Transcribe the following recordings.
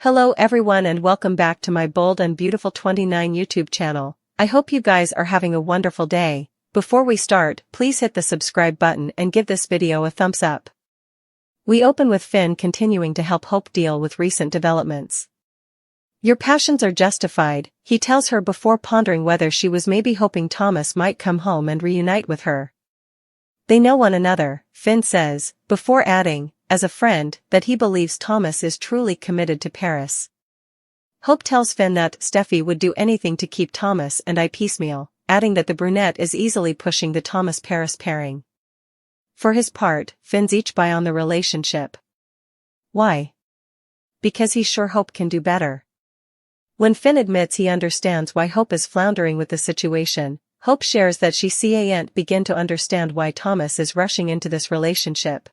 Hello everyone and welcome back to my Bold and Beautiful 29 YouTube channel. I hope you guys are having a wonderful day. Before we start, please hit the subscribe button and give this video a thumbs up. We open with Finn continuing to help Hope deal with recent developments. Your passions are justified, he tells her before pondering whether she was maybe hoping Thomas might come home and reunite with her. They know one another, Finn says, before adding, as a friend, that he believes Thomas is truly committed to Paris. Hope tells Finn that Steffi would do anything to keep Thomas and I piecemeal, adding that the brunette is easily pushing the Thomas-Paris pairing. For his part, Finn's each buy on the relationship. Why? Because he's sure Hope can do better. When Finn admits he understands why Hope is floundering with the situation, Hope shares that she can't begin to understand why Thomas is rushing into this relationship.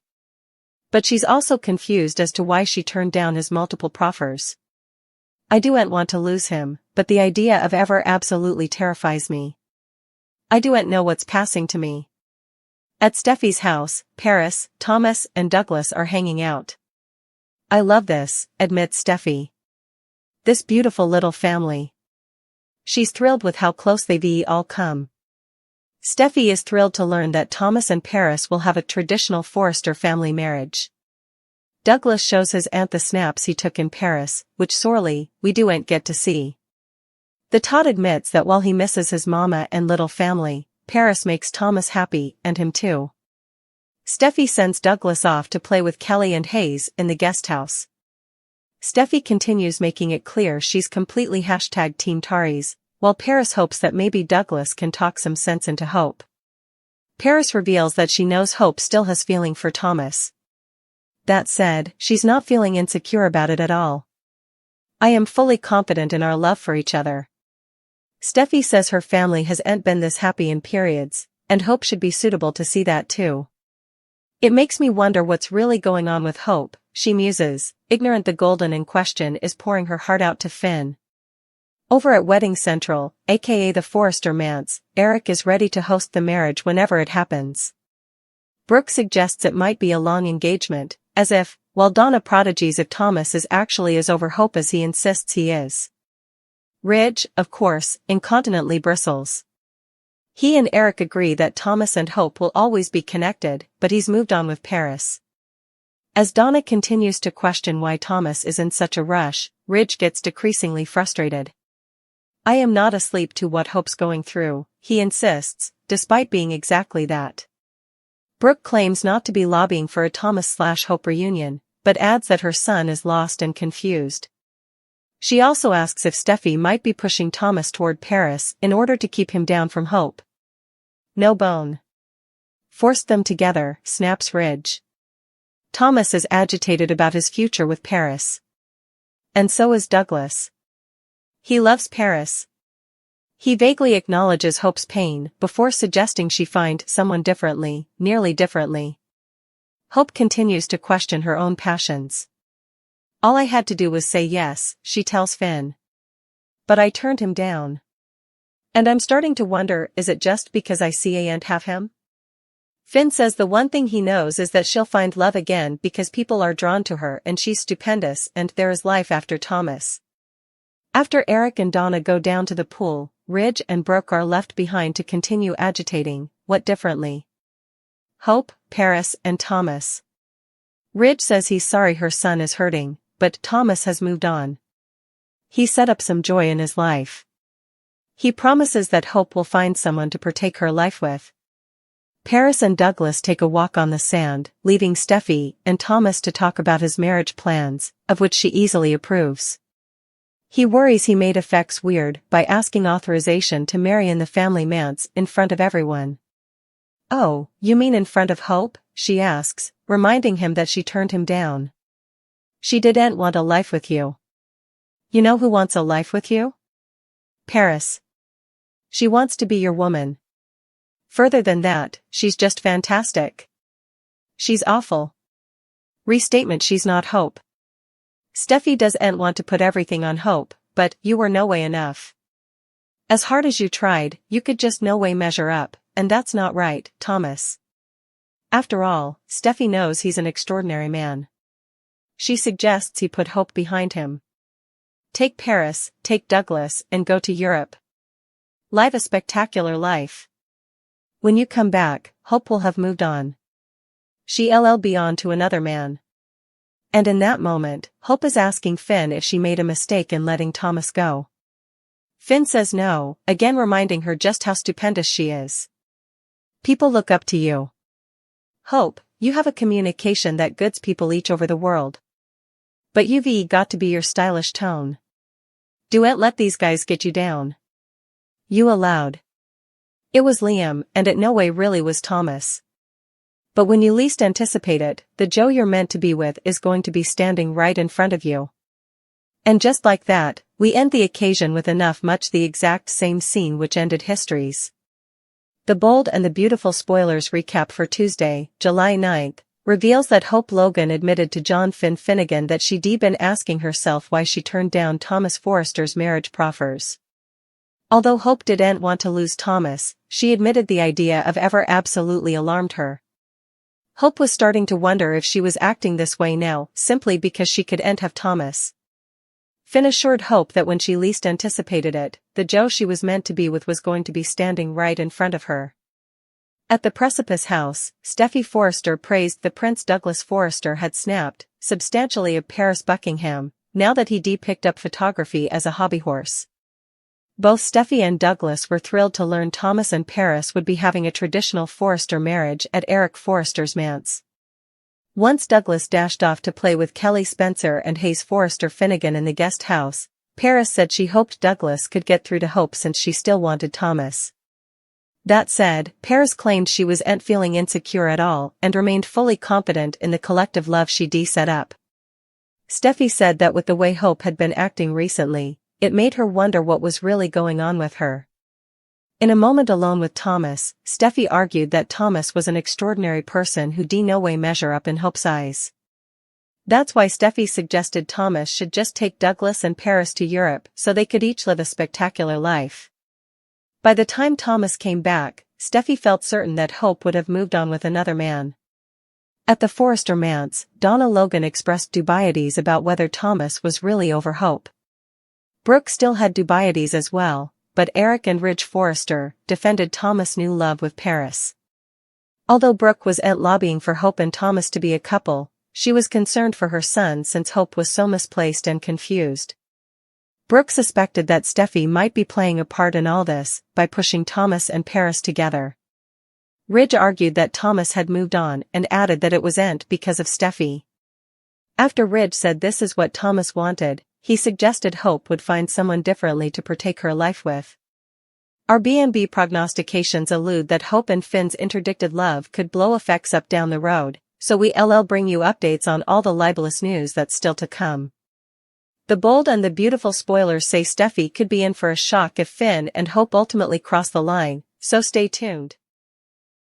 But she's also confused as to why she turned down his multiple proffers. I don't want to lose him, but the idea of ever absolutely terrifies me. I don't know what's passing to me. At Steffi's house, Paris, Thomas, and Douglas are hanging out. I love this, admits Steffi. This beautiful little family. She's thrilled with how close they've all come. Steffi is thrilled to learn that Thomas and Paris will have a traditional Forrester family marriage. Douglas shows his aunt the snaps he took in Paris, which sorely, we don't get to see. The Todd admits that while he misses his mama and little family, Paris makes Thomas happy and him too. Steffi sends Douglas off to play with Kelly and Hayes in the guest house. Steffi continues making it clear she's completely #Team Taris, while Paris hopes that maybe Douglas can talk some sense into Hope. Paris reveals that she knows Hope still has feeling for Thomas. That said, she's not feeling insecure about it at all. I am fully confident in our love for each other. Steffi says her family hasn't been this happy in periods, and Hope should be suitable to see that too. It makes me wonder what's really going on with Hope, she muses, ignorant the golden in question is pouring her heart out to Finn. Over at Wedding Central, aka the Forrester Manse, Eric is ready to host the marriage whenever it happens. Brooke suggests it might be a long engagement, as if, while Donna prodigies if Thomas is actually as over Hope as he insists he is. Ridge, of course, incontinently bristles. He and Eric agree that Thomas and Hope will always be connected, but he's moved on with Paris. As Donna continues to question why Thomas is in such a rush, Ridge gets decreasingly frustrated. I am not asleep to what Hope's going through, he insists, despite being exactly that. Brooke claims not to be lobbying for a Thomas/Hope reunion, but adds that her son is lost and confused. She also asks if Steffi might be pushing Thomas toward Paris in order to keep him down from Hope. No bone. Forced them together, snaps Ridge. Thomas is agitated about his future with Paris. And so is Douglas. He loves Paris. He vaguely acknowledges Hope's pain before suggesting she find someone nearly differently. Hope continues to question her own passions. All I had to do was say yes, she tells Finn. But I turned him down. And I'm starting to wonder, is it just because I can't have him? Finn says the one thing he knows is that she'll find love again because people are drawn to her and she's stupendous and there is life after Thomas. After Eric and Donna go down to the pool, Ridge and Brooke are left behind to continue agitating, what differently? Hope, Paris, and Thomas. Ridge says he's sorry her son is hurting, but Thomas has moved on. He set up some joy in his life. He promises that Hope will find someone to partake her life with. Paris and Douglas take a walk on the sand, leaving Steffi and Thomas to talk about his marriage plans, of which she easily approves. He worries he made effects weird by asking authorization to marry in the family manse in front of everyone. Oh, you mean in front of Hope? She asks, reminding him that she turned him down. She didn't want a life with you. You know who wants a life with you? Paris. She wants to be your woman. Further than that, she's just fantastic. She's awful. Restatement: she's not Hope. Steffi doesn't want to put everything on Hope, but you were no way enough. As hard as you tried, you could just no way measure up, and that's not right, Thomas. After all, Steffi knows he's an extraordinary man. She suggests he put Hope behind him. take Paris, take Douglas, and go to Europe. Live a spectacular life. When you come back, Hope will have moved on. She'll be on to another man. And in that moment, Hope is asking Finn if she made a mistake in letting Thomas go. Finn says no, again reminding her just how stupendous she is. People look up to you. Hope, you have a communication that goods people each over the world. But you've got to be your stylish tone. Duet, let these guys get you down. You allowed. It was Liam, and it no way really was Thomas. But when you least anticipate it, the Joe you're meant to be with is going to be standing right in front of you. And just like that, we end the occasion with much the exact same scene which ended histories. The Bold and the Beautiful spoilers recap for Tuesday, July 9th, reveals that Hope Logan admitted to John Finnegan that she'd been asking herself why she turned down Thomas Forrester's marriage proffers. Although Hope didn't want to lose Thomas, she admitted the idea of ever absolutely alarmed her. Hope was starting to wonder if she was acting this way now, simply because she couldn't have Thomas. Finn assured Hope that when she least anticipated it, the Joe she was meant to be with was going to be standing right in front of her. At the Precipice House, Steffy Forrester praised the Prince Douglas Forrester had snapped, substantially of Paris Buckingham, now that he'd picked up photography as a hobby horse. Both Steffy and Douglas were thrilled to learn Thomas and Paris would be having a traditional Forrester marriage at Eric Forrester's manse. Once Douglas dashed off to play with Kelly Spencer and Hayes Forrester Finnegan in the guest house, Paris said she hoped Douglas could get through to Hope since she still wanted Thomas. That said, Paris claimed she wasn't feeling insecure at all and remained fully confident in the collective love she'd set up. Steffi said that with the way Hope had been acting recently, it made her wonder what was really going on with her. In a moment alone with Thomas, Steffi argued that Thomas was an extraordinary person who'd no way measure up in Hope's eyes. That's why Steffi suggested Thomas should just take Douglas and Paris to Europe so they could each live a spectacular life. By the time Thomas came back, Steffi felt certain that Hope would have moved on with another man. At the Forrester manse, Donna Logan expressed dubieties about whether Thomas was really over Hope. Brooke still had dubieties as well, but Eric and Ridge Forrester defended Thomas' new love with Paris. Although Brooke wasn't lobbying for Hope and Thomas to be a couple, she was concerned for her son since Hope was so misplaced and confused. Brooke suspected that Steffi might be playing a part in all this by pushing Thomas and Paris together. Ridge argued that Thomas had moved on and added that it wasn't because of Steffi. After Ridge said this is what Thomas wanted, he suggested Hope would find someone differently to partake her life with. Our B&B prognostications allude that Hope and Finn's interdicted love could blow effects up down the road, so we'll bring you updates on all the libelous news that's still to come. The Bold and the Beautiful spoilers say Steffi could be in for a shock if Finn and Hope ultimately cross the line, so stay tuned.